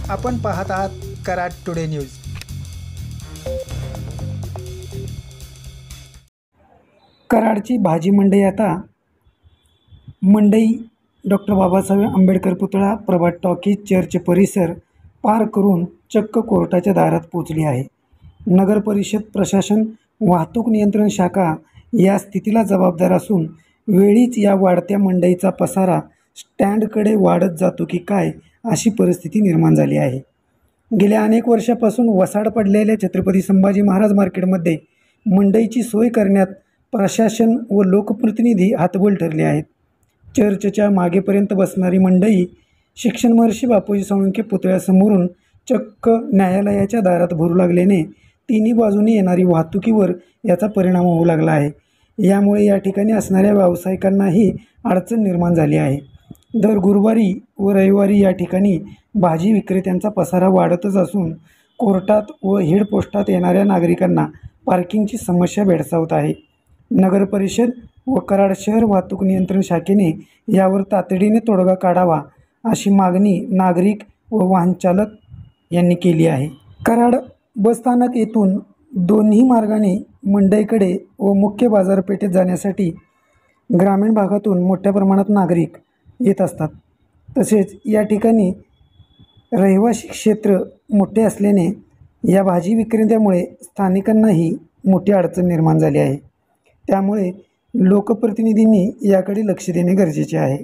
आपण पाहत आहात कराड टुडे न्यूज। कराडची भाजी मंडई आता मंडई डॉक्टर बाबासाहेब आंबेडकर पुतळा, प्रभात टॉकीज, चर्च परिसर पार करून चक्क कोर्टाच्या दारात पोचली आहे। नगर परिषद प्रशासन, वाहतूक नियंत्रण शाखा या स्थितीला जबाबदार असून वेळीच या वाढत्या मंडईचा पसारा स्टँडकडे वाढत जातो की काय अशी परिस्थिती निर्माण झाली आहे। गेल्या अनेक वर्षापासून वसाड पडलेल्या छत्रपती संभाजी महाराज मार्केटमध्ये मंडईची सोय करण्यात प्रशासन व लोकप्रतिनिधी हातबल ठरले आहेत। चर्चच्या मागेपर्यंत बसणारी मंडई शिक्षण महर्षी बापूजी साळुंखे पुतळ्यासमोरून चक्क न्यायालयाच्या दारात भरू लागल्याने तिन्ही बाजूने येणारी वाहतुकीवर याचा परिणाम होऊ लागला आहे। यामुळे या ठिकाणी असणाऱ्या व्यावसायिकांनाही अडचण निर्माण झाली आहे। दर गुरुवारी व रविवारी या ठिकाणी भाजी विक्रेत्यांचा पसारा वाढतच असून कोर्टात व हेड पोस्टात येणाऱ्या नागरिकांना पार्किंगची समस्या भेडसावत आहे। नगर परिषद व कराड शहर वाहतूक नियंत्रण शाखेने यावर तातडीने तोडगा काढावा अशी मागणी नागरिक व वाहनचालक यांनी केली आहे। कराड बसस्थानक येथून दोन्ही मार्गाने मंडईकडे व मुख्य बाजारपेठेत जाण्यासाठी ग्रामीण भागातून मोठ्या प्रमाणात नागरिक येत असतात। तसेच या ठिकाणी रहिवासी क्षेत्र मोठे असल्याने या भाजी विक्रेत्यामुळे स्थानिकांनाही मोठी अडचण निर्माण झाली आहे। त्यामुळे लोकप्रतिनिधींनी याकडे लक्ष देणे गरजेचे आहे।